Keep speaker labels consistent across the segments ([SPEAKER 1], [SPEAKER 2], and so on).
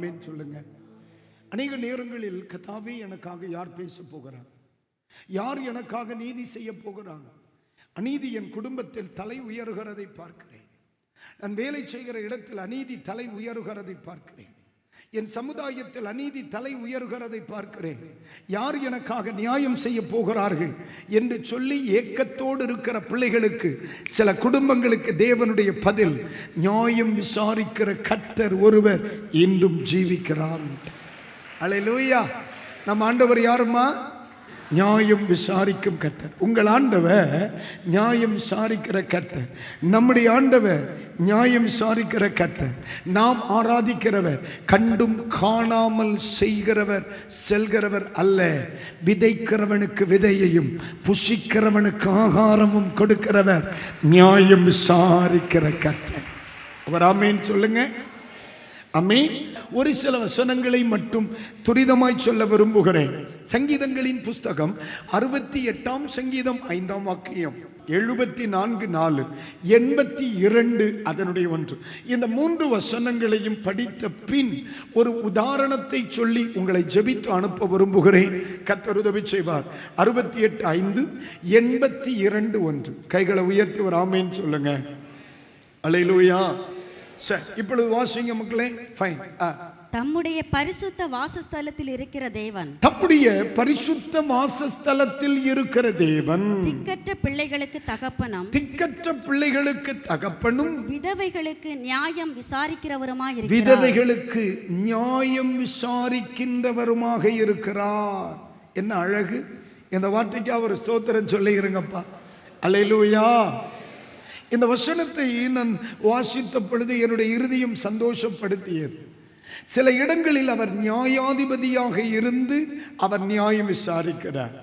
[SPEAKER 1] ஆமென் சொல்லுங்க. அநேக நேரங்களில் கர்த்தாவே எனக்காக யார் பேச போகிறார், யார் எனக்காக நீதி செய்ய போகிறாங்க. அநீதி என் குடும்பத்தில் தலை உயர்கிறதை பார்க்கிறேன். நான் வேலை செய்கிற இடத்தில் அநீதி தலை உயர்கிறதை பார்க்கிறேன். என் சமுதாயத்தில் அநீதி தலை உயர்கிறதை பார்க்கிறேன். யார் எனக்காக நியாயம் செய்ய போகிறார்கள் என்று சொல்லி ஏக்கத்தோடு இருக்கிற பிள்ளைகளுக்கு, சில குடும்பங்களுக்கு தேவனுடைய பதில், நியாயம் விசாரிக்கிற கர்த்தர் ஒருவர் இன்றும் ஜீவிக்கிறார். அல்லேலூயா. நம் ஆண்டவர் யாருமா? நியாயம் விசாரிக்கும் கர்த்தர். உங்கள் ஆண்டவர் நியாயம் விசாரிக்கிற கர்த்தர். நம்முடைய ஆண்டவர் நியாயம் விசாரிக்கிற கர்த்தர். நாம் ஆராதிக்கிறவர் கண்டும் காணாமல் செய்கிறவர் செல்கிறவர் அல்ல. விதைக்கிறவனுக்கு விதையையும் புசிக்கிறவனுக்கு ஆகாரமும் கொடுக்கிறவர் நியாயம் விசாரிக்கிற கர்த்தர். அவர் ஆமென் சொல்லுங்க. ஆமென். ஒரு சில வசனங்களை மட்டும் துரிதமாய் சொல்ல விரும்புகிறேன். சங்கீதங்களின் புஸ்தகம் 68ஆம் சங்கீதம் 5ஆம் வாக்கியம், 74:4, 82 அதனுடைய 1. இந்த 3 வசனங்களையும் படித்த பின் ஒரு உதாரணத்தை சொல்லி உங்களை ஜெபித்து அனுப்ப விரும்புகிறேன். கர்த்தர் உதவி செய்வார். 68:5, 82:1. கைகளை உயர்த்தி ஒரு ஆமென் சொல்லுங்க. அல்லேலூயா. சரி, இப்பொழுது வாசிங்க மக்களே. ஃபைன்.
[SPEAKER 2] தம்முடைய பரிசுத்த வாசஸ்தலத்தில் இருக்கிற தேவன்,
[SPEAKER 1] தம்முடைய பரிசுத்த வாசஸ்தலத்தில் இருக்கிற தேவன்
[SPEAKER 2] திக்கற்ற பிள்ளைகளுக்கு தகப்பனும்,
[SPEAKER 1] திக்கற்ற பிள்ளைகளுக்கு தகப்பனும்,
[SPEAKER 2] விதவைகளுக்கு நியாயம் விசாரிக்கிறவருமாய் இருக்கிறார்.
[SPEAKER 1] விதவைகளுக்கு நியாயம் விசாரிக்கின்றவருமாக இருக்கிறார். என்ன அழகு! இந்த வார்த்தைக்கு அவர் ஸ்தோத்திரம் சொல்லுகிறேங்கப்பா. அல்லேலூயா. இந்த வசனத்தை நான் வாசித்த பொழுது என்னுடைய இருதயம் சந்தோஷப்படுத்தியது. சில இடங்களில் அவர் நியாயாதிபதியாக இருந்து அவர் நியாயம் விசாரிக்கிறார்.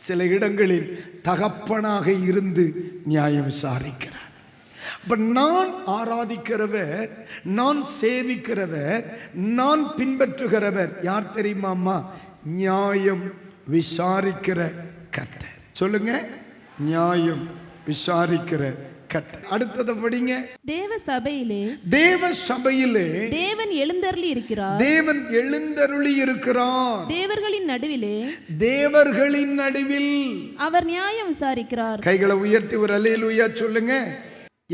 [SPEAKER 1] சில இடங்களில் தகப்பனாக இருந்து நியாயம் விசாரிக்கிறார். அப்ப நான் ஆராதிக்கிறவர், நான் சேவிக்கிறவர், நான் பின்பற்றுகிறவர் யார் தெரியுமாமா? நியாயம் விசாரிக்கிற கர்த்தர். சொல்லுங்க, நியாயம் விசாரிக்கிற கர்த்தர். அடுத்தது படிங்க.
[SPEAKER 3] தேவ சபையிலே,
[SPEAKER 1] தேவ சபையிலே
[SPEAKER 3] தேவன் எழுந்தருளி இருக்கிறார்.
[SPEAKER 1] தேவன் எழுந்தருளி இருக்கிறார்.
[SPEAKER 3] தேவர்களின் நடுவிலே,
[SPEAKER 1] தேவர்களின் நடுவில்
[SPEAKER 3] அவர் நியாயம் விசாரிக்கிறார்.
[SPEAKER 1] கைகளை உயர்த்தி ஒரு அல்லேலூயா சொல்லுங்க.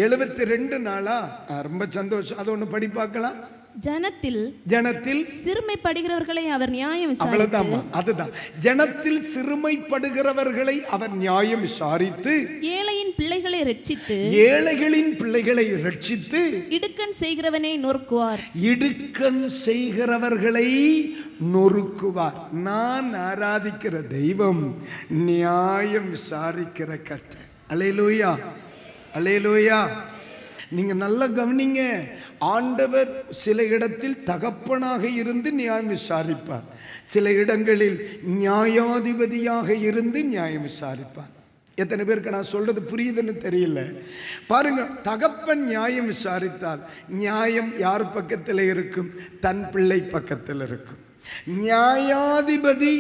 [SPEAKER 1] 72 நாளா? ரொம்ப சந்தோஷம். அது ஒண்ணு படி பார்க்கலாம். ஜனத்தில்
[SPEAKER 3] சிறுமைப்படுகிறவர்களை அவர் நியாயம் விசாரித்து,
[SPEAKER 1] அவ்வளவுதான், அதுதான். ஜனத்தில் சிறுமைப்படுகிறவர்களை அவர் நியாயம் விசாரித்து,
[SPEAKER 3] ஏழையின் பிள்ளைகளை ரட்சித்து,
[SPEAKER 1] ஏழைகளின் பிள்ளைகளை ரட்சித்து,
[SPEAKER 3] இடுக்கண் செய்கிறவனை நொறுக்குவார்.
[SPEAKER 1] இடுக்கண் செய்கிறவர்களை நொறுக்குவார். நான் ஆராதிக்கிற தெய்வம் நியாயம் விசாரிக்கிற கர்த்தர். அல்லேலூயா, அல்லேலூயா. நீங்க நல்லா கவனிங்க. ஆண்டவர் சில இடத்தில் தகப்பனாக இருந்து நியாயம் விசாரிப்பார். சில இடங்களில் நியாயாதிபதியாக இருந்து நியாயம் விசாரிப்பார். எத்தனை பேருக்கு நான் சொல்றது புரியுதுன்னு தெரியல. பாருங்க, தகப்பன் நியாயம் விசாரித்தால் நியாயம் யார் பக்கத்தில் இருக்கும்? தன் பிள்ளை பக்கத்தில் இருக்கும். நியாயாதிபதி,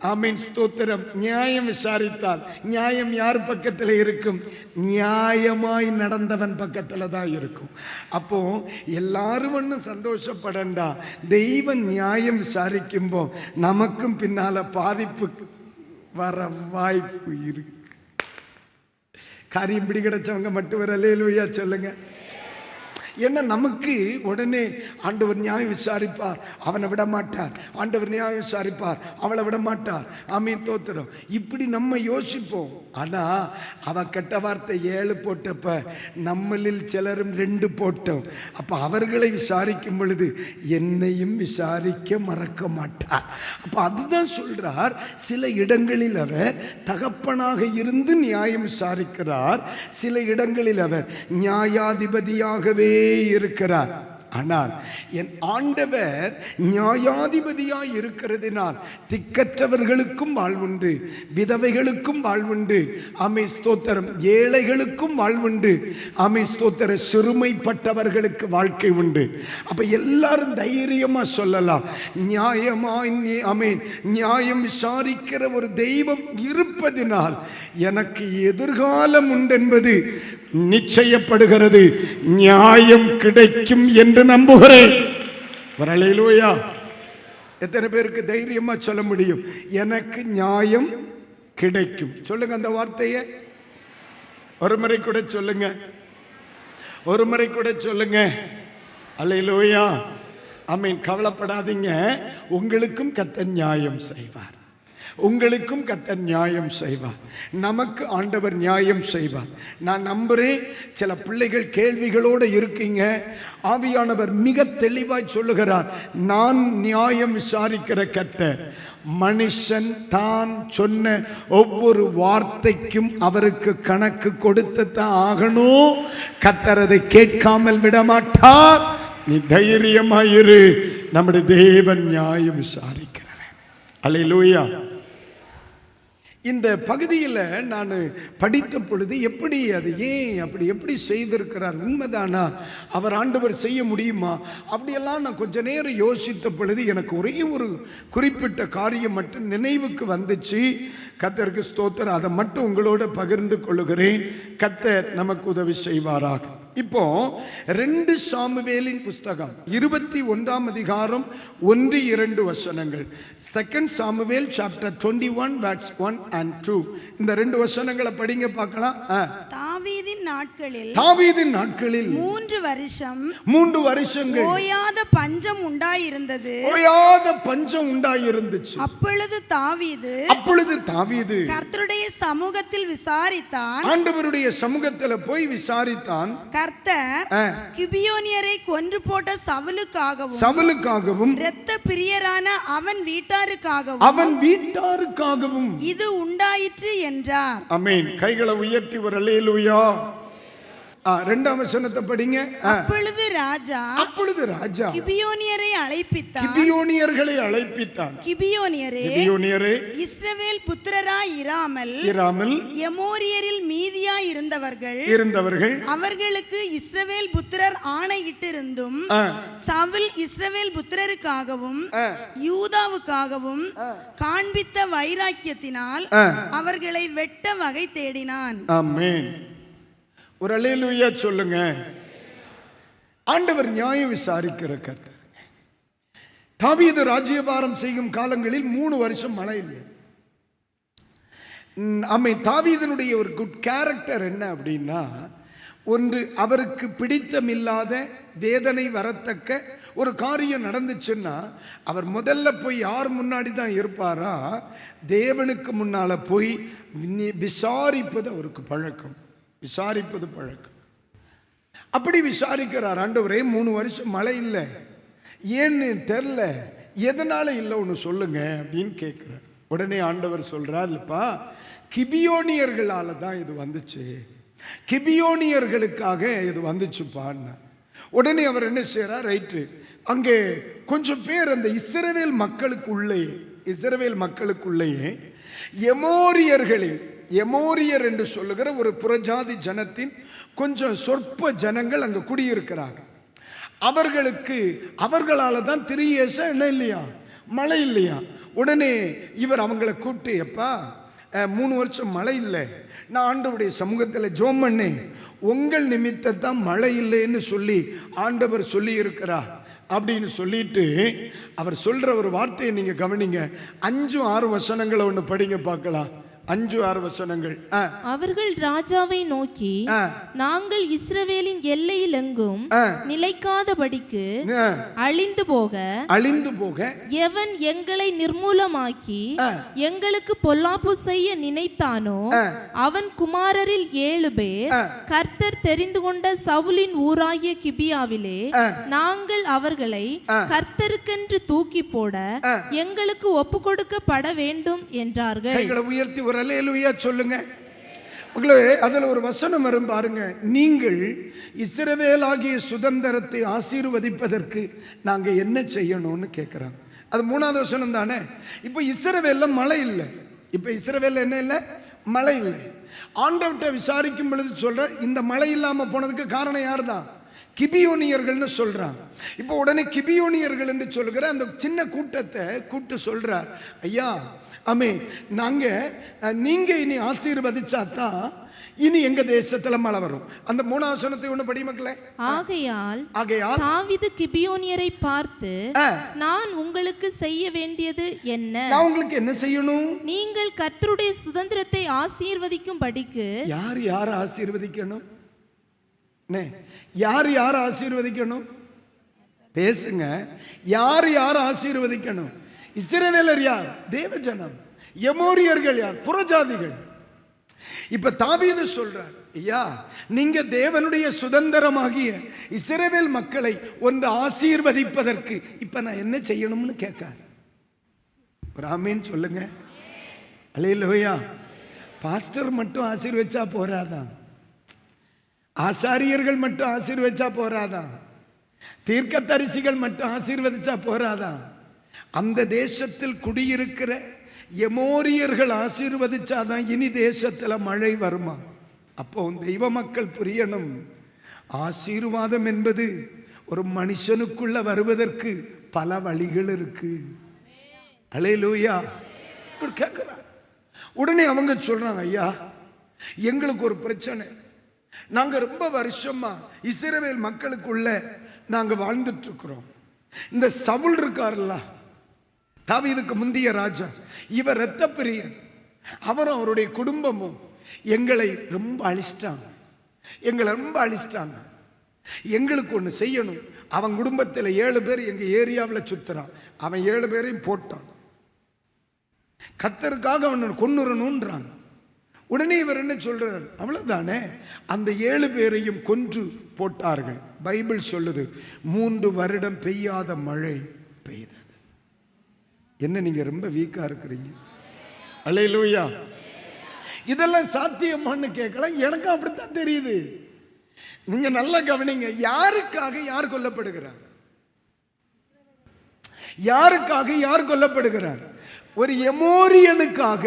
[SPEAKER 1] ஆமென் ஸ்தோத்திரம், நியாயம் விசாரித்தால் நியாயம் யார் பக்கத்தில் இருக்கும்? நியாயமாய் நடந்தவன் பக்கத்தில் தான் இருக்கும். அப்போ எல்லாரும் ஒன்றும் சந்தோஷப்படண்டா. தெய்வம் நியாயம் விசாரிக்கும்போ நமக்கும் பின்னால பாதிப்பு வர வாய்ப்பு இருக்கு. காரியம் பிடி கிடைச்சவங்க மட்டும் ஒரு அல்லேலூயா சொல்லுங்க. ஏன்னா நமக்கு உடனே ஆண்டவர் நியாயம் விசாரிப்பார், அவனை விட மாட்டார். ஆண்டவர் நியாயம் விசாரிப்பார், அவளை விட மாட்டார். ஆமென் தோத்திரம். இப்படி நம்ம யோசிப்போம். ஆனா அவன் கெட்ட வார்த்தை 7 போட்டப்ப நம்மளில் சிலரும் 2 போட்டோம். அப்ப அவர்களை விசாரிக்கும் பொழுது என்னையும் விசாரிக்க மறக்க மாட்டார். அப்ப அதுதான் சொல்றார். சில இடங்களில் அவர் தகப்பனாக இருந்து நியாயம் விசாரிக்கிறார். சில இடங்களில் அவர் நியாயாதிபதியாகவே இருக்கிறார். ஆனால் என் ஆண்டவர் நியாயாதிபதியாய் இருக்கிறதினால் திக்கற்றவர்களுக்கும் வாழ்வுண்டு, விதவைகளுக்கும் வாழ்வுண்டு, ஆமே ஸ்தோத்திரம், ஏழைகளுக்கும் வாழ்வுண்டு, ஆமே ஸ்தோத்திர, சிறுமைப்பட்டவர்களுக்கு வாழ்க்கை உண்டு. அப்ப எல்லாரும் தைரியமா சொல்லலாம், நியாயமாய் ஆமென் நியாயம் விசாரிக்கிற ஒரு தெய்வம் இருப்பதினால் எனக்கு எதிர்காலம் உண்டென்பது நிச்சயப்படுகிறது. நியாயம் கிடைக்கும் என்று நம்புகிறேன். அல்லேலூயா. எத்தனை பேருக்கு தைரியமா சொல்ல முடியும், எனக்கு நியாயம் கிடைக்கும்? சொல்லுங்க அந்த வார்த்தையை ஒரு முறை கூட சொல்லுங்க, ஒரு முறை கூட சொல்லுங்க. அல்லேலூயா, ஆமென். கவலைப்படாதீங்க, உங்களுக்கும் கர்த்தர் நியாயம் செய்வார், உங்களுக்கும் கர்த்தர் நியாயம் செய்வார், நமக்கு ஆண்டவர் நியாயம் செய்வார். நான் நம்புறேன் சில பிள்ளைகள் கேள்விகளோடு இருக்கீங்க. ஆவியானவர் மிக தெளிவாய் சொல்லுகிறார், நான் நியாயம் விசாரிக்கிற கர்த்தர். மனுஷன் தான் சொன்ன ஒவ்வொரு வார்த்தைக்கும் அவருக்கு கணக்கு கொடுத்துத்தான் ஆகணும். கர்த்தர் அதை கேட்காமல் விட மாட்டார். நீ தைரியமாயிரு, நம்முடைய தேவன் நியாயம் விசாரிக்கிறவன். அல்லேலூயா. இந்த பகுதியில் நான் படித்த பொழுது எப்படி அது ஏன் அப்படி எப்படி செய்திருக்கிறார், உண்மைதானா, அவர் ஆண்டவர் செய்ய முடியுமா, அப்படியெல்லாம் நான் கொஞ்ச நேரம் யோசித்த பொழுது எனக்கு ஒரே ஒரு குறிப்பிட்ட காரியம் மட்டும் நினைவுக்கு வந்துச்சு. கர்த்தருக்கு ஸ்தோத்திரம். அதை மட்டும் உங்களோட பகிர்ந்து கொள்ளுகிறேன். கர்த்தர் நமக்கு உதவி செய்வாராக. இப்போ 2 சாமுவேலின் புஸ்தகம் 21ஆம் அதிகாரம் 1-2 வசனங்கள். 2 சாமுவேல் சாப்டர் 21 verse 1 and 2. இந்த 2 வசனங்களை படிங்க பார்க்கலாம்.
[SPEAKER 4] தாவீதின் நாட்களில்
[SPEAKER 1] 3 வருஷங்கள்
[SPEAKER 4] ஓயாத பஞ்சம் உண்டாயிருந்தது. அப்பொழுது தாவீது கர்த்தருடைய சமூகத்தில் விசாரித்தான்,
[SPEAKER 1] ஆண்டவருடைய சமூகத்தில் போய் விசாரித்தான்.
[SPEAKER 4] கர்த்தர் கிபியோனியரை கொன்று போட்ட சவுலுக்காகவும் இரத்த பிரியரான அவன் வீட்டாருக்காகவும் இது உண்டாயிற்று என்றார்.
[SPEAKER 1] ஆமென். கைகளை உயர்த்தி ஒரு அல்லேலூயா. 2ஆம் வசனத்தை படிங்க.
[SPEAKER 4] அப்பொழுது ராஜா கிபியோனியரை அழைப்பித்தான். கிபியோனியரே இஸ்ரவேல் புத்திரராய் இராமல் எமோரியரில் மீதியாய் இருந்தவர்கள் அவர்களுக்கு இஸ்ரவேல் புத்திரர் ஆணையிட்டிருந்தும் சவுல் இஸ்ரவேல் புத்திரருக்காகவும் யூதாவுக்காகவும் காண்பித்த வைராக்கியத்தினால் அவர்களை வெட்ட வகை தேடினான்.
[SPEAKER 1] ஆமென். ஒரு அல்லேலூயா சொல்லுங்க. ஆண்டவர் நியாயம் விசாரிக்கிற கர்த்தர். தாவீது ராஜ்யபாரம் செய்யும் காலங்களில் 3 வருஷம் மழை இல்லை. தாவீதனுடைய ஒரு குட் கேரக்டர் என்ன அப்படின்னா, ஒன்று, அவருக்கு பிடித்தமில்லாத வேதனை வரத்தக்க ஒரு காரியம் நடந்துச்சுன்னா அவர் முதல்ல போய் யார் முன்னாடி தான் இருப்பாரா, தேவனுக்கு முன்னால போய் விசாரிப்பது அவருக்கு பழக்கம். அப்படி விசாரிக்கிறார். ஆண்டவரே 3 வருஷம் மழை இல்லை, ஏன்னு தெரியல, எதனால இல்லை ஒன்று சொல்லுங்க அப்படின்னு கேட்கிறார். உடனே ஆண்டவர் சொல்றார், இல்லப்பா கிபியோனியர்களால தான் இது வந்துச்சு, கிபியோனியர்களுக்காக இது வந்துச்சுப்பான்னு. உடனே அவர் என்ன செய்யறார், ரைட்டு, அங்கே கொஞ்சம் பேர் அந்த இஸ்ரவேல் மக்களுக்குள்ளேயே எமோரியர் என்று சொல்லுகிற ஒரு புறஜாதி ஜனத்தின் கொஞ்சம் சொற்ப ஜனங்கள் அங்க குடியிருக்கிறாங்க. அவர்களால தான் 3 years என்ன இல்லையா, மழை இல்லையா. உடனே இவர் அவங்களை கூப்பிட்டு, எப்பா 3 வருஷம் மழை இல்லை, நான் ஆண்டவருடைய சமூகத்தில் ஜெபம் பண்ணேன், உங்கள் நிமித்தத்தான் மழை இல்லைன்னு சொல்லி ஆண்டவர் சொல்லி இருக்கிறார் அப்படின்னு சொல்லிட்டு அவர் சொல்ற ஒரு வார்த்தையை நீங்க கவனிங்க. 5-6 வசனங்களை ஒன்று படிங்க பார்க்கலாம். 5-6 வசனங்கள்.
[SPEAKER 3] அவர்கள் ராஜாவை நோக்கி, நாங்கள் இஸ்ரவேலின் எல்லையில் எங்கும் நிலைக்காதபடிக்கு அழிந்து போக எவன் எங்களை நிர்மூலமாக்கி எங்களுக்கு பொல்லாப்பு செய்ய நினைத்தானோ அவன் குமாரரில் 7 பேர் கர்த்தர் தெரிந்து கொண்ட சவுலின் ஊராகிய கிபியாவிலே நாங்கள் அவர்களை கர்த்தருக்கென்று தூக்கி போட எங்களுக்கு ஒப்பு கொடுக்கப்பட வேண்டும் என்றார்கள்.
[SPEAKER 1] உயர்த்தி ஒரு அல்லேலூயா சொல்லுங்க. அதில் ஒரு வசனம் வரும் பாருங்க. நீங்கள் இஸ்ரவேலாகிய சுதந்திரத்தை ஆசீர்வதிப்பதற்கு நாங்க என்ன செய்யணும்னு கேட்கிறாங்க. அது 3ஆவது வசனம் தானே. இப்போ இஸ்ரவேல்ல மழை இல்லை. இப்போ இஸ்ரவேல்ல என்ன இல்லை, மழை இல்லை. ஆண்டவர்கிட்ட விசாரிக்கும் பொழுது சொல்ற, இந்த மழை இல்லாம போனதுக்கு காரணம் யார் தான்? கிபியோனியர்கள்னு சொல்றாங்க. இப்போ உடனே கிபியோனியர்கள் என்று சொல்கிற அந்த சின்ன கூட்டத்தை கூப்பிட்டு சொல்றார், ஐயா ஆமே, நீங்க இனி ஆசீர்வதிச்சாதான் இனி எங்க தேசத்துல மழை வரும். அந்த 3 வசனத்தை ஒண்ணு படி மக்களே.
[SPEAKER 3] ஆகையால் தாவீது கிபியோனியரை பார்த்து, நான் உங்களுக்கு செய்ய வேண்டியது என்ன?
[SPEAKER 1] நான் உங்களுக்கு என்ன செய்யணும்?
[SPEAKER 3] நீங்கள் கர்த்தருடைய சுதந்திரத்தை ஆசீர்வதிக்கும் படிக்கு.
[SPEAKER 1] யார் யார் ஆசீர்வதிக்கணும்? யார் யார் ஆசீர்வதிக்கணும்? பேசுங்க. யார் யார் ஆசீர்வதிக்கணும்? இஸ்ரவேலர் யார்? தேவஜனம். எமோரியர்கள் யார்? புறஜாதிகள். இப்ப தாவீது சொல்றார், ஐயா நீங்க தேவனுடைய சுதந்திரமாகிய இஸ்ரவேல் மக்களை ஒன்று ஆசீர்வதிப்பதற்கு இப்ப நான் என்ன செய்யணும்னு கேட்கார். ஒரு ஆமீன் சொல்லுங்க. அல்லேலூயா. பாஸ்டர் மட்டும் ஆசீர்வதிச்சா போறாதான், ஆசாரியர்கள் மட்டும் ஆசீர்வதிச்சா போறாதான், தீர்க்கதரிசிகள் மட்டும் ஆசீர்வதிச்சா போறாதான், அந்த தேசத்தில் குடியிருக்கிற எமோரியர்கள் ஆசீர்வதிச்சாதான் இனி தேசத்துல மழை வருமா? அப்போ தெய்வ மக்கள் புரியணும், ஆசீர்வாதம் என்பது ஒரு மனுஷனுக்குள்ள வருவதற்கு பல வழிகள் இருக்கு. அல்லேலூயா. கேட்கிறார். உடனே அவங்க சொல்றாங்க, ஐயா எங்களுக்கு ஒரு பிரச்சனை, நாங்க ரொம்ப வருஷமா இஸ்ரவேல் மக்களுக்குள்ள நாங்க வாழ்ந்துட்டு இருக்கிறோம். இந்த சவுல் இருக்காருல்ல, தாவீதுக்கு முந்திய ராஜா, இவர் இரத்த பிரியன், அவரும் அவருடைய குடும்பமும் எங்களை ரொம்ப அழிச்சிட்டாங்க. எங்களுக்கு ஒன்று செய்யணும். அவன் குடும்பத்தில் 7 பேர் எங்க ஏரியாவில் சுத்துறான், அவன் 7 பேரையும் போட்டான். கர்த்தருக்காக அவனை கொன்னுறணும்ன்றாங்க. உடனே இவர் என்ன சொல்றார்? அவ்வளவுதானே. அந்த 7 பேரையும் கொன்று போட்டார்கள். பைபிள் சொல்லுது 3 வருடம் பெய்யாத மழை பெய்தது. என்ன நீங்க ரொம்ப வீக்கா இருக்கிறீங்க? அல்லேலூயா. இதெல்லாம் சாத்தியமான்னு கேட்கலாம். எனக்கும் அப்படித்தான் தெரியுது. நீங்க நல்லா கவனிங்க. யாருக்காக யார் கொல்லப்படுகிறார்? யாருக்காக யார் கொல்லப்படுகிறார்? ஒரு எமோரியனுக்காக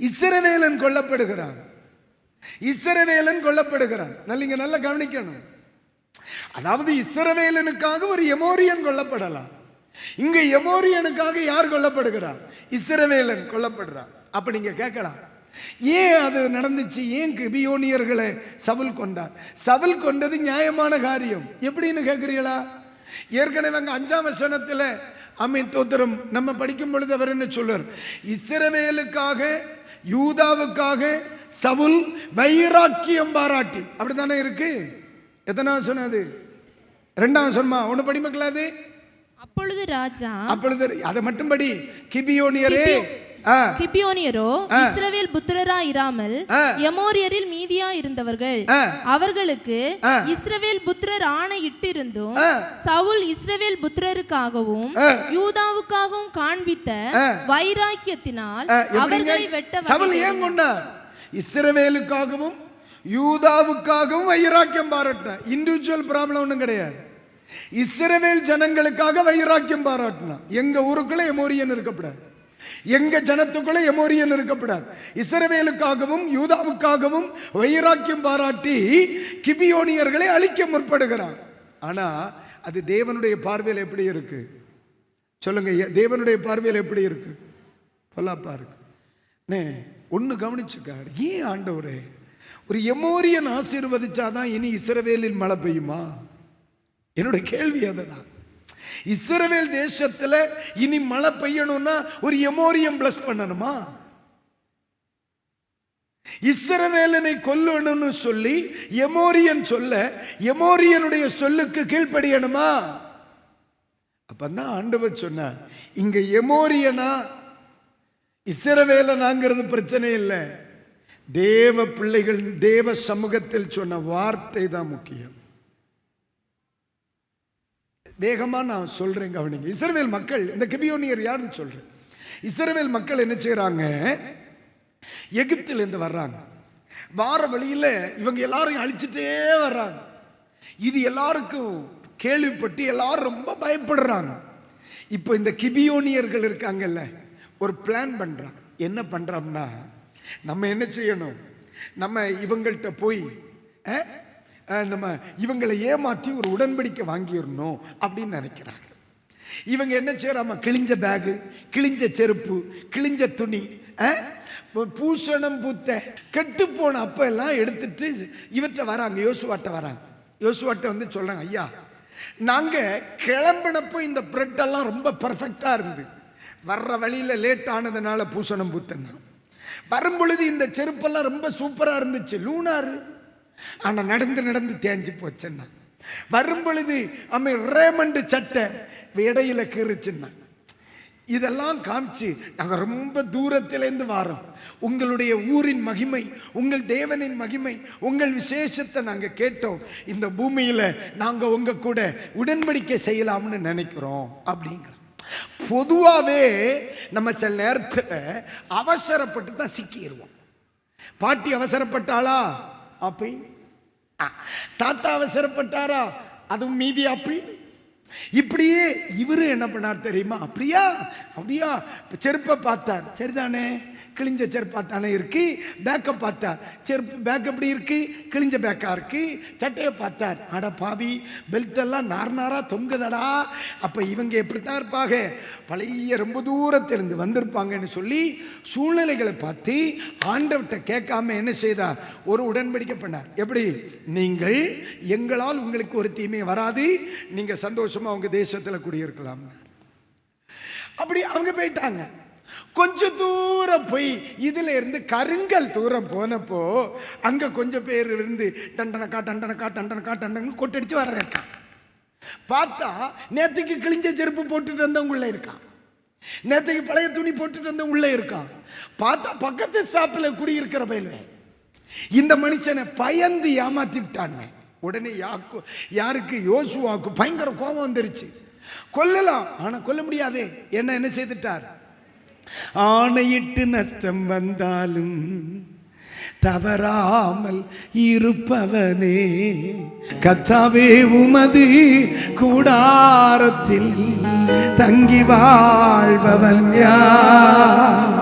[SPEAKER 1] இஸ்ரவேலன் கொல்லப்படுகிறார். நீங்க நல்லா கவனிக்கணும். அதாவது இஸ்ரவேலனுக்காக ஒரு எமோரியன் கொல்லப்படலாம். இங்க எமோரியனுக்காக யார் கொல்லப்படுகிறார்? இஸ்ரவேலன் கொல்லப்படுறார். அப்ப நீங்க கேட்கலாம், ஏன் அது நடந்துச்சு? ஏன் கிபியோனியர்களை சவுல் கொண்டார்? சவுல் கொண்டது நியாயமான காரியம். எப்படின்னு கேட்கிறீங்களா? ஏற்கனவே 5ஆம் வசனத்துல ஆமென் தோத்திரம் நம்ம படிக்கும் பொழுது அவர் என்ன சொல்றார்? இஸ்ரவேலுக்காக யூதாவுக்காக சவுல் வைராக்கியம் பாராட்டி. அப்படித்தானே இருக்கு. எத்தனாவது சொன்னது? 2ஆம் சொன்னா ஒண்ணு படி மக்களாது.
[SPEAKER 3] அப்பொழுது ராஜா,
[SPEAKER 1] அப்பொழுது அதை மட்டும் படி. கிபியோனியரோ
[SPEAKER 3] இஸ்ரவேல் புத்திரரா இராமல் எமோரியரில் மீதியா இருந்தவர்கள். அவர்களுக்கு இஸ்ரவேல் புத்திரர் ஆணையிட்டிருந்தும் சவுல் இஸ்ரவேல் புத்திரருக்காகவும் யூதாவுக்காகவும் காண்பித்த வைராக்கியத்தினால் அவர்களை வெட்ட
[SPEAKER 1] சவுல் ஏன் கொண்டார்? இஸ்ரவேலுக்காகவும் யூதாவுக்காகவும் வைராக்கியம் பாராட்டினார். இண்டிவிஜுவல் ப்ராப்ளம் ஒன்றும் கிடையாது. இஸ்ரவேல் ஜனங்களுக்காக வைராக்கியம் பாராட்டினார். எங்க ஊருக்குள்ள எமோரியன் இருக்கப்படாது, எங்க ஜனத்துக்குள்ள எமோரியன் இருக்கப்படாது. இஸ்ரவேலுக்காகவும் யூதாவுக்காகவும் வைராக்கியம் பாராட்டி கிபியோனியர்களை அழிக்க முற்படுகிறார். ஆனா அது தேவனுடைய பார்வையில் எப்படி இருக்கு சொல்லுங்க? தேவனுடைய பார்வையில் எப்படி இருக்கு? பொல்லாப்பா இருக்கு. ஒன்னு கவனிச்சுக்காரு. ஏன் ஆண்டவரே ஒரு எமோரியன் ஆசீர்வதிச்சாதான் இனி இஸ்ரவேலில் மழை பெய்யுமா? என்னோட கேள்வி அதுதான். இஸ்ரவேல் தேசத்துல இனி மழை பெய்யணும்னா ஒரு எமோரியன் பிளஸ் பண்ணணுமா? இஸ்ரவேலனை கொல்லணும்னு சொல்லி எமோரியன் சொல்ல எமோரியனுடைய சொல்லுக்கு கீழ்ப்படியணுமா? அப்பதான் ஆண்டவர் சொன்னார், இங்க எமோரியனா இஸ்ரவேலனாங்கிறது பிரச்சனை இல்லை. தேவ பிள்ளைகள் தேவ சமூகத்தில் சொன்ன வார்த்தை தான் முக்கியம். வேகமா நான் சொல்றேன் கவனிங்க. இஸ்ரவேல் மக்கள், இந்த கிபியோனியர் யாருன்னு சொல்றேன். இஸ்ரவேல் மக்கள் என்ன செய்யறாங்க? எகிப்தில இருந்து வர்றாங்க. வார வழியில இவங்க எல்லாரும் அழிச்சிட்டே வர்றாங்க. இது எல்லாருக்கும் கேள்விப்பட்டு எல்லாரும் ரொம்ப பயப்படுறாங்க. இப்போ இந்த கிபியோனியர்கள் இருக்காங்கல்ல, ஒரு பிளான் பண்றாங்க. என்ன பண்றோம்னா, நம்ம என்ன செய்யணும்? நம்ம இவங்கள்ட்ட போய் நம்ம இவங்களை ஏமாற்றி ஒரு உடன்படிக்கை வாங்கிடணும் அப்படின்னு நினைக்கிறாங்க. இவங்க என்ன செய்யறாம, கிழிஞ்ச பேகு, கிழிஞ்ச செருப்பு, கிழிஞ்ச துணி, பூசணம் பூத்த கெட்டு போன அப்ப எல்லாம் எடுத்துட்டு இவற்றை வராங்க, யோசுவாட்ட வராங்க. யோசுவாட்ட வந்து சொல்றாங்க, ஐயா நாங்க கிளம்பினப்போ இந்த பிரெட் எல்லாம் ரொம்ப பெர்ஃபெக்டா இருந்து, வர்ற வழியில லேட் ஆனதுனால பூசணம் பூத்தனா, வரும் பொழுது இந்த செருப்பெல்லாம் ரொம்ப சூப்பரா இருந்துச்சு, லூனாரு, ஆனா நடந்து நடந்து தேஞ்சு போச்சுன்னா, வரும் பொழுது ரேமண்ட் சட்டை இடையில கீறுச்சுன்னா, இதெல்லாம் காமிச்சு நாங்க ரொம்ப தூரத்திலேருந்து வாரோம், உங்களுடைய ஊரின் மகிமை, உங்கள் தேவனின் மகிமை, உங்கள் விசேஷத்தை நாங்க கேட்டோம், இந்த பூமியில நாங்க உங்க கூட உடன்படிக்கை செய்யலாம்னு நினைக்கிறோம் அப்படிங்கிற. பொதுவாவே நம்ம சில நேரத்தில் அவசரப்பட்டு தான் சிக்கிடுவோம். பாட்டி அவசரப்பட்டாளா அப்படி, தாத்தா அவசரப்பட்டாரா அதுவும் மீதி அப்படி. இப்படியே இவரு என்ன பண்ணார் தெரியுமா, அப்படியா அப்படியா செருப்பை பார்த்தார், சரிதானே கிழிஞ்ச செருப்பா தானே இருக்கு, பேக்கை பார்த்தார், செருப்பு பேக் எப்படி இருக்கு, கிழிஞ்ச பேக்கா இருக்கு, சட்டையை பார்த்தார், அட பாவி பெல்ட் எல்லாம் நார்நாரா தொங்குதடா, அப்ப இவங்க எப்படித்தான் இருப்பாங்க, பழைய ரொம்ப தூரத்திலிருந்து வந்திருப்பாங்கன்னு சொல்லி சூழ்நிலைகளை பார்த்து ஆண்டவர்கிட்ட கேட்காம என்ன செய்தார், ஒரு உடன்படிக்கை பண்ணார். எப்படி, நீங்கள் எங்களால் உங்களுக்கு ஒரு தீமை வராது, நீங்க சந்தோஷமா அவங்க தேசத்துல குடியிருக்கலாம். அப்படி அவங்க போயிட்டாங்க. கொஞ்ச தூரம் போய் இதுல இருந்து கருங்கல் தூரம் போனப்போ அங்க கொஞ்சம் பேர் இருந்து டண்டனக்கா டண்டனக்கா டண்டனக்கா டண்டன கொட்டடிச்சு வர இருக்கான். பார்த்தா நேத்துக்கு கிழிஞ்ச செருப்பு போட்டுட்டு வந்தவங்க உள்ள இருக்கான், நேத்துக்கு பழைய துணி போட்டுட்டு வந்தவங்க உள்ள இருக்கான். பார்த்தா பக்கத்து ஸ்டாப்ல குடியிருக்கிற பயில்வே இந்த மனுஷனை பயந்து ஏமாத்தி விட்டான். உடனே யாருக்கு, யோசுவாவுக்கு பயங்கர கோபம் வந்துருச்சு. கொல்லலாம், ஆனா கொல்ல முடியாதே, என்ன செய்துட்டார், ஆணையிட்டு நஷ்டம் வந்தாலும் தவறாமல் இருப்பவனே, கர்த்தாவே உமது கூடாரத்தில் தங்கி வாழ்பவன் யார்,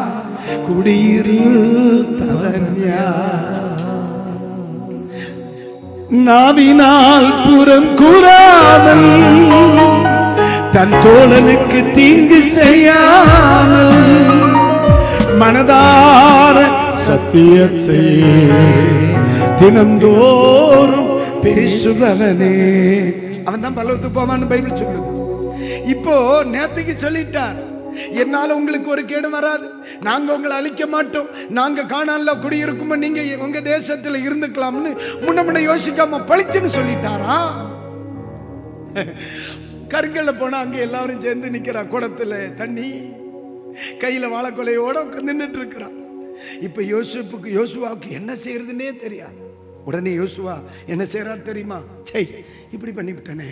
[SPEAKER 1] குடியிருப்பவன் யார், நாவினால் புறம் கூறாமல் தன் தோழனுக்கு தீங்கு செய்யாமல் மனதார சத்தியத்தை தினந்தோறும் பேசுபவனே, அவன் தான் பரலோகத்துக்கு போவான்னு பைபிள் சொல்லுது. இப்போ நேத்துக்கு சொல்லிட்டார், என்னால உங்களுக்கு ஒரு கேடு வராது, நாங்க உங்களை அழிக்க மாட்டோம், நாங்க காணால குடியிருக்கும், நீங்க உங்க தேசத்துல இருந்துக்கலாம்னு முன்ன யோசிக்காம பழிச்சுன்னு சொல்லிட்டாரா. கருங்கல்ல போனா அங்க எல்லாரும் சேர்ந்து நிக்கிறான், குடத்துல தண்ணி, கையில வாழைக்கொலையோட நின்றுட்டு இருக்கிறான். இப்ப யோசுவாவுக்கு என்ன செய்யறதுன்னே தெரியாது. உடனே யோசுவா என்ன செய்யறாரு தெரியுமா, சை இப்படி பண்ணிவிட்டனே.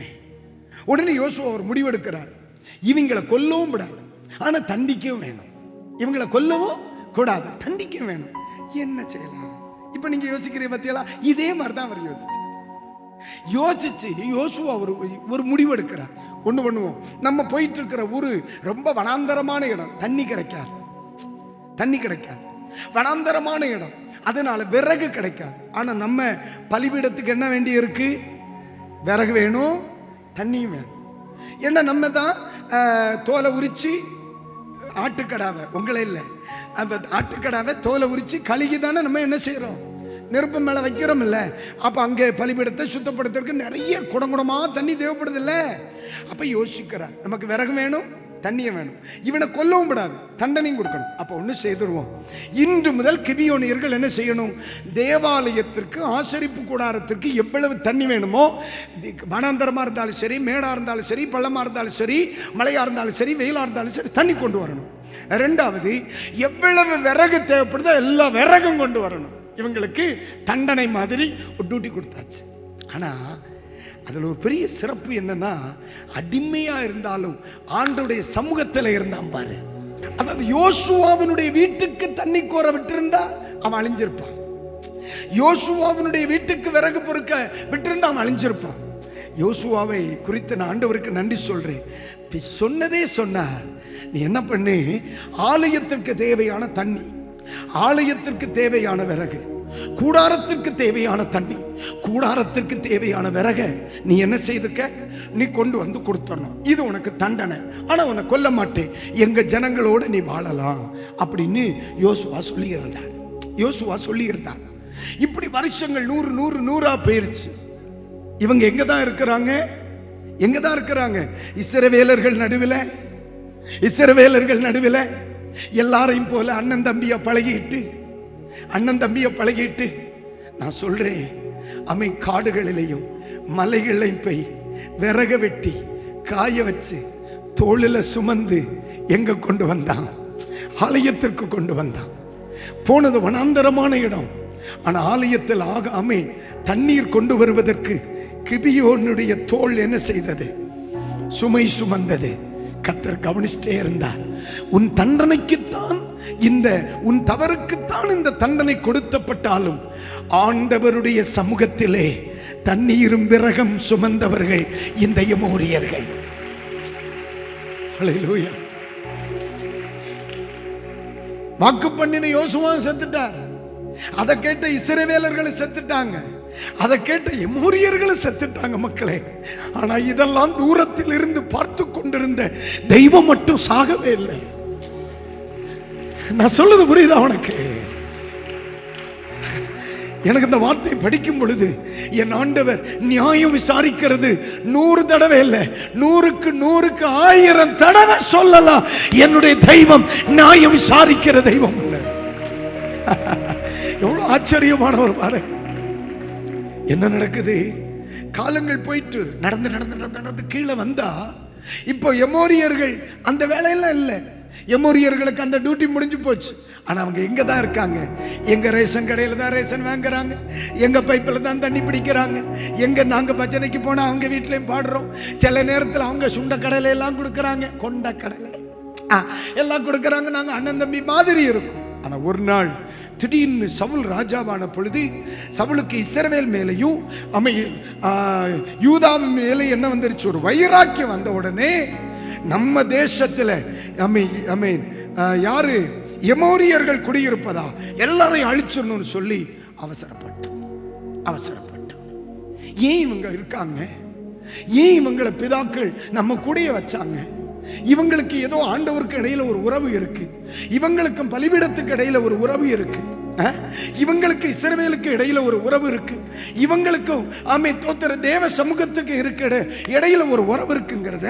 [SPEAKER 1] உடனே யோசுவா ஒரு முடிவெடுக்கிறார், இவங்களை கொல்லவும் கூடாது, ஆனா தண்டிக்கவும் வேணும், இவங்களை கொல்லவும் கூடாது, தண்டிக்கவும் வேணும், என்ன செய்யலாம். இப்ப நீங்க யோசிக்கிறீங்க பத்தியெல்லாம், இதே மாதிரிதான் அவர் யோசிச்சு யோசுவா ஒரு முடிவு எடுக்கிறார். ஒண்ணு பண்ணுவோம், நம்ம போயிட்டு இருக்கிற ஊரு ரொம்ப வனாந்தரமான இடம், தண்ணி கிடைக்காது, வனாந்தரமான இடம், அதனால விறகு கிடைக்காது. ஆனா நம்ம பலிபீடத்துக்கு என்ன வேண்டி இருக்கு, விறகு வேணும், தண்ணியும் வேணும். ஏன்னா நம்ம தான் தோலை உரிச்சு ஆட்டுக்கடாவை, உங்களே இல்லை, அந்த ஆட்டுக்கடாவை தோலை உரிச்சு கழுகி தானே நம்ம என்ன செய்யறோம், நெருப்பு மேல வைக்கிறோம் இல்ல. அப்ப அங்கே பலிபீடத்தை சுத்தப்படுத்துறதுக்கு நிறைய குடங்குடமா தண்ணி தேவைப்படுது இல்ல. அப்ப யோசிக்கிறார், நமக்கு விறகு வேணும், தண்ணியும் வேணும், இவனை கொல்லவும் கூடாது, தண்டனையும் கொடுக்கணும். அப்ப ஒண்ணு செய்துருவோம், இன்று முதல் கிபியோனியர்கள் என்ன செய்யணும், தேவாலயத்திற்கு ஆசரிப்பு கூடாரத்திற்கு எவ்வளவு தண்ணி வேணுமோ, வனாந்தரமா இருந்தாலும் சரி, மேடா இருந்தாலும் சரி, பள்ளமா இருந்தாலும் சரி, மழையா இருந்தாலும் சரி, வெயிலா இருந்தாலும் சரி, தண்ணி கொண்டு வரணும். ரெண்டாவது, எவ்வளவு விறகு தேவைப்படுதோ எல்லா விறகும் கொண்டு வரணும். இவங்களுக்கு தண்டனை மாதிரி ஒரு டியூட்டி கொடுத்தாச்சு. ஆனா அதுல ஒரு பெரிய சிறப்பு என்னன்னா, அடிமையா இருந்தாலும் ஆண்டவருடைய சமூகத்தில் இருந்தான் பாரு. அதாவது யோசுவாவினுடைய வீட்டுக்கு தண்ணி கோர விட்டிருந்தா அவன் அழிஞ்சிருப்பான், யோசுவாவினுடைய வீட்டுக்கு விறகு பொறுக்க விட்டிருந்தா அவன் அழிஞ்சிருப்பான். யோசுவாவை குறித்து நான் ஆண்டவருக்கு நன்றி சொல்றேன். சொன்னதே சொன்னார், நீ என்ன பண்ணு, ஆலயத்திற்கு தேவையான தண்ணி, ஆலயத்திற்கு தேவையான விறகு, கூடாரத்திற்கு தேவையான தண்ணி, கூடாரத்திற்கு தேவையான விறக நீ என்ன செய்துக்க, நீ கொண்டு வந்து கொடுத்தரணும். இது உனக்கு தண்டனை. ஆனா உன்னை கொல்ல மாட்டேன், எங்க ஜனங்களோட நீ வாழலாம் அப்படின்னு யோசுவா சொல்லி இருந்தார். இப்படி வருஷங்கள் 100 போயிருச்சு. இவங்க எங்கதான் இருக்கிறாங்க? இஸ்ரவேலர்கள் நடுவில் எல்லாரையும் போல அண்ணன் தம்பிய பழகிட்டு நான் சொல்றேன், காடுகளிலையும் மலைகளையும் போய் விறக வெட்டி காய வச்சு தோளில சுமந்து எங்க கொண்டு வந்தான்? ஆலயத்திற்கு கொண்டு வந்தான். போனது வனாந்தரமான இடம். ஆனா ஆலயத்தில் தண்ணீர் கொண்டு வருவதற்கு கிபியோனுடைய தோள் என்ன செய்தது? சுமை சுமந்தது. கர்த்தர் கவனிச்சிட்டே இருந்தார். உன் தண்டனைக்குத்தான் உன் தவறுக்குத்தான் இந்த தண்டனை கொடுக்கப்பட்டாலும் ஆண்டவருடைய சமூகத்திலே தண்ணீரும் விறகும் சுமந்தவர்கள் இந்த எமோரியர்கள். ஹல்லேலூயா. வாக்கு பண்ணின யோசுவா செத்துட்டார். அதை கேட்ட இஸ்ரவேலர்கள் செத்துட்டாங்க. அதை கேட்ட எமோரியர்களும் செத்துட்டாங்க மக்களே. ஆனா இதெல்லாம் தூரத்தில் இருந்து பார்த்து கொண்டிருந்த தெய்வம் மட்டும் சாகவே இல்லை. நான் சொல்றது புரியுதா உனக்கு? எனக்கு இந்த வார்த்தை படிக்கும் பொழுது என் ஆண்டவர் நியாயம் விசாரிக்கிறது 100 தடவை இல்லை, 100க்கு 1000 தடவை சொல்லலாம். என்னுடைய தெய்வம் நியாயம் விசாரிக்கிற தெய்வம். எவ்வளவு ஆச்சரியமானவர் பாரு. என்ன நடக்குது? காலங்கள் போயிட்டு நடந்து கீழே வந்தா இப்போ எமோரியர்கள் அந்த வேலையெல்லாம் இல்லை. எமோரியர்களுக்கு அந்த டியூட்டி முடிஞ்சு போச்சு. ஆனா அவங்க எங்க தான் இருக்காங்க? எங்க ரேஷன் கடையில தான் ரேஷன் வாங்குறாங்க, எங்க பைப்பில் தான் தண்ணி பிடிக்கிறாங்க, எங்க நாங்க பஜனைக்கு போனா அவங்க வீட்லயும் பாடுறோம். சில நேரத்தில் அவங்க சுண்ட கடையில எல்லாம் கொடுக்கறாங்க, கொண்ட கடையில எல்லாம் கொடுக்கறாங்க. நாங்க அண்ணன் தம்பி மாதிரி இருக்கும். ஆனா ஒரு நாள் திடீர்னு சவுல் ராஜாவான பொழுது சவுலுக்கு இஸ்ரவேல் மேலையும் யூதாவின் மேலே என்ன வந்துருச்சு? ஒரு வைராக்கியம் வந்த உடனே நம்ம தேசத்துல யாரு எமோரியர்கள் குடியிருப்பதா எல்லாரையும் அழிச்சிடணும்னு சொல்லி அவசரப்பட்டான். ஏன் இவங்க இருக்காங்க? ஏன் இவங்களை பிதாக்கள் நம்ம கூடயே வச்சாங்க? இவங்களுக்கு ஏதோ ஆண்டவருக்கு இடையில ஒரு உறவு இருக்கு, இவங்களுக்கும் பலிபீடத்துக்கு இடையில ஒரு உறவு இருக்கு, இவங்களுக்கு இஸ்ரவேலுக்கு இடையில ஒரு உறவு இருக்கு, இவங்களுக்கும் தோத்திர தேவ சமூகத்துக்கு இருக்கிற இடையில ஒரு உறவு இருக்குங்கிறத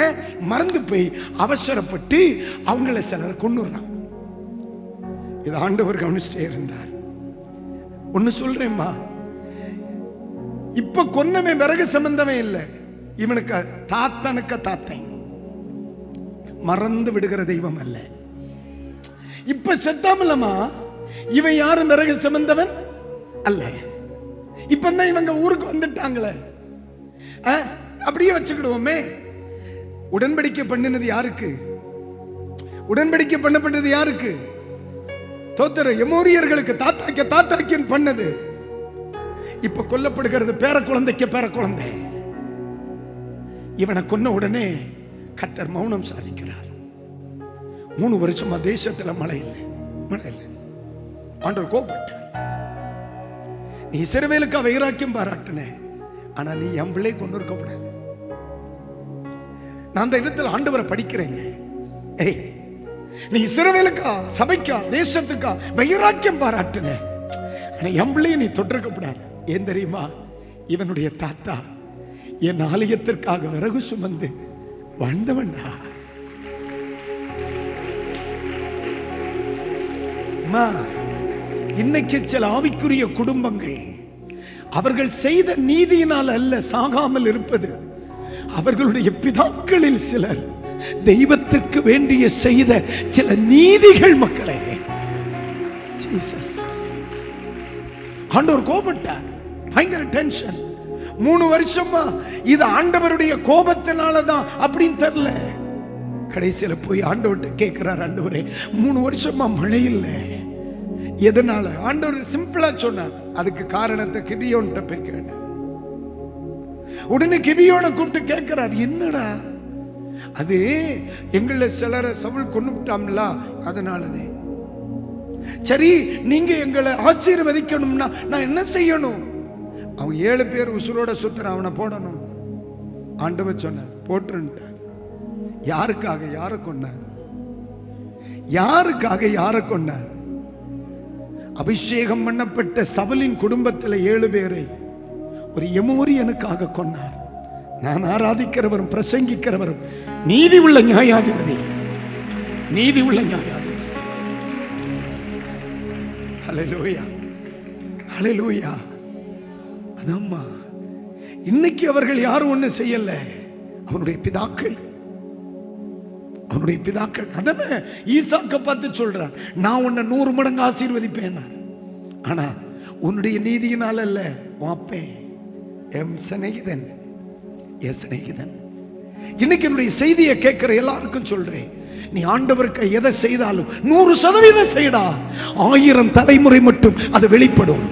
[SPEAKER 1] மறந்து போய் அவசரப்பட்டு அவங்கள சிலர் கொன்னுறான். இது ஆண்டவர் கவனிச்சுட்டே இருந்தார். ஒன்னு சொல்றேம்மா, இப்ப கொன்னமே விறகு சம்பந்தமே இல்லை. இவனுக்கு தாத்தன் மறந்து விடுகிற தெய்வம் அல்ல. இப்ப செத்தாமலமா இவன் யாரும் விறகு சம்பந்தவன் அல்ல. இப்பதான் இவங்க ஊருக்கு வந்துட்டாங்களே, அப்படியே வச்சுக்கிடுவோமே. உடன்படிக்கை பண்ணினது யாருக்கு? உடன்படிக்கை பண்ணப்பட்டது யாருக்கு? தோத்திர எமோரியர்களுக்கு தாத்தாக்கின் பண்ணது. இப்ப கொல்லப்படுகிறது பேர குழந்தை. இவனை கொன்ன உடனே கர்த்தர் மௌனம் சாதிக்கிறார். 3 வருஷமா தேசத்துல மழை இல்லை. ஆண்டவர் கோபப்பட்டார். நீ இஸ்ரவேலுக்கு வைராக்கியம் பாராட்டின, ஆனா நீ என் பிள்ளை கொண்டு இருக்க கூடாது. நான் அந்த இடத்துல ஆண்டவரை படிக்கிறேங்க. நீ இஸ்ரவேலுக்கா, சபைக்கா, தேசத்துக்கா வைராக்கியம் பாராட்டின, ஆனா என் பிள்ளையை நீ தொட்டிருக்க கூடாது. ஏன் தெரியுமா? இவனுடைய தாத்தா என் ஆலயத்திற்காக விறகு சுமந்து வாழ்ந்தவன்டா. இன்னைக்கு சில ஆவிக்குரிய குடும்பங்கள் அவர்கள் செய்த நீதியினால் அல்ல சாகாமல் இருப்பது, அவர்களுடைய பிதாக்களில் சிலர் தெய்வத்திற்கு வேண்டிய செய்த சில நீதிகள். மக்களே, ஜீசஸ் ஆண்டவர் கோபப்பட்டார். பயங்கர டென்ஷன். 3 வருஷமா இது ஆண்டவருடைய கோபத்தினாலதான் அப்படின்னு தெரியல. கடைசியில போய் ஆண்டவர்கிட்ட கேட்கிறார், ஆண்டவரே 3 வருஷமா மழை இல்லை, எதனால? ஆண்டவர் சிம்பிளா சொன்னார். அதுக்கு காரணத்தை கிபியோன்ட்ட போய் கேட்ட உடனே கிபியோனை கூப்பிட்டு கேட்கிறார், என்னடா அது? எங்களை சிலரை சவுல் கொண்டு விட்டாம்ல, அதனாலதே. சரி, நீங்க எங்களை ஆசீர்வதிக்கணும்னா நான் என்ன செய்யணும்? அவன் 7 பேர் உசுரோட சுத்துறான், அவனை போடணும். ஆண்டவர் சொன்ன போட்டுருன்ட்ட. யாருக்காக யாரை கொன்ன? யாருக்காக யாரை கொன்ன? அபிஷேகம் பண்ணப்பட்ட சவுலின் குடும்பத்தில் 7 பேரை ஒரு எமோரியனுக்காக கொன்னார். நான் ஆராதிக்கிறவரும் பிரசங்கிக்கிறவரும் நீதி உள்ள நியாயாதிபதி, நீதி உள்ள நியாயாதிபதி. ஹல்லேலூயா, ஹல்லேலூயா. அதம்மா, இன்னைக்கு அவர்கள் யாரும் ஒண்ணு செய்யல. அவனுடைய பிதாக்கள், அவனுடைய பிதாக்கள். அதன ஈசாக்க பார்த்து சொல்றார், நான் உன்னை 100 மடங்கு ஆசீர்வதிப்பேன். ஆனா உன்னுடைய நீதியினால் அல்ல, வாப்பே எம் சிநேகிதன், என் சிநேகிதன். இன்னைக்கு என்னுடைய செய்தியை கேட்கிற எல்லாருக்கும் சொல்றேன், நீ ஆண்டவருக்கு எதை செய்தாலும் 100% செய்டா. 1000 தலைமுறை மட்டும் அது வெளிப்படும்.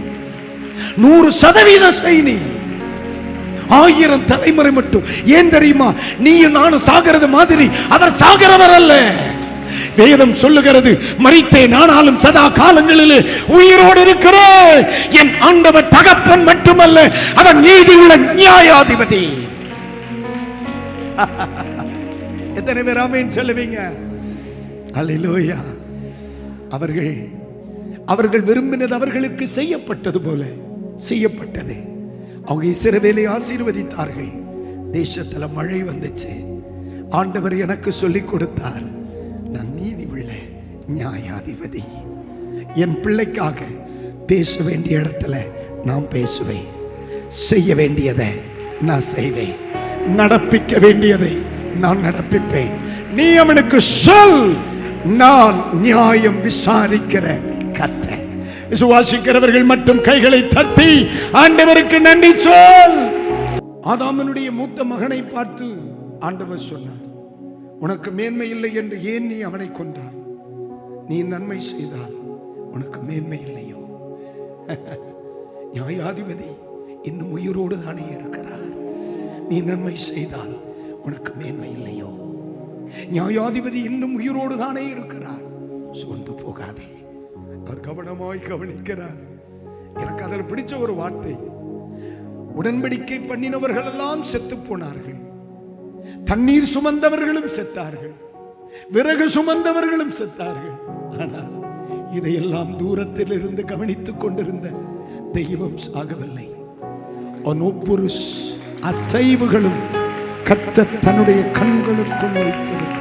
[SPEAKER 1] 100% செய். நீ 1000 தலைமுறை மட்டும். ஏன் தெரியுமா? நீயும் நானும் சாகிறது மாதிரி அவர் சாகிறவர் அல்ல. வேதம் சொல்லுகிறது, மரித்தேன் ஆனாலும் சதா காலங்களிலே உயிரோடு இருக்கிறேன். என் ஆண்டவர் தகப்பன் மட்டுமல்ல, அவர் நீதி உள்ள நியாயாதிபதி. எத்தனை பேர் ஆமென் சொல்லுவீங்க? அல்லேலூயா. அவர்கள் விரும்பினது அவர்களுக்கு செய்யப்பட்டது போல செய்யப்பட்டது. அவங்க இஸ்ரவேலை ஆசீர்வதித்தார்கள். தேசத்துல மழை வந்துச்சு. ஆண்டவர் எனக்கு சொல்லிக் கொடுத்தார், நான் நீதி உள்ள நியாயாதிபதி. என் பிள்ளைக்காக பேச வேண்டிய இடத்துல நான் பேசுவேன், செய்ய வேண்டியதை நான் செய்வேன், நடப்பிக்க வேண்டியதை நான் நடப்பிப்பேன். நீ அவனுக்கு சொல், நான் நியாயம் விசாரிக்கிற கர்த்தர். விசுவாசிக்கிறவர்கள் மட்டும் கைகளை தட்டி ஆண்டவருக்கு நன்றி சொல். ஆதாமனுடைய மூத்த மகனை பார்த்து ஆண்டவர் சொன்னார், உனக்கு மேன்மை இல்லை என்று ஏன் நீ அவனை கொன்றாய்? நீ நன்மை செய்தால் உனக்கு மேன்மை இல்லையோ? நியாயாதிபதி இன்னும் உயிரோடு தானே இருக்கிறார். நீ நன்மை செய்தால் உனக்கு மேன்மை இல்லையோ? நியாயாதிபதி இன்னும் உயிரோடு தானே இருக்கிறார். சோர்ந்து போகாதே, அவர் கவனமாய் கவனிக்கிறார். எனக்கு அதில் பிடிச்ச ஒரு வார்த்தை, உடன்படிக்கை பண்ணினவர்கள் எல்லாம் செத்து போனார்கள், தண்ணீர் சுமந்தவர்களும் செத்தார்கள், விறகு சுமந்தவர்களும் செத்தார்கள். ஆனால் இதையெல்லாம் தூரத்தில் இருந்து கவனித்துக் கொண்டிருந்த தெய்வம் சாகவில்லை. ஒவ்வொரு அசைவுகளும் கர்த்தர் தன்னுடைய கண்களுக்குள் வைத்திருக்கிறார்.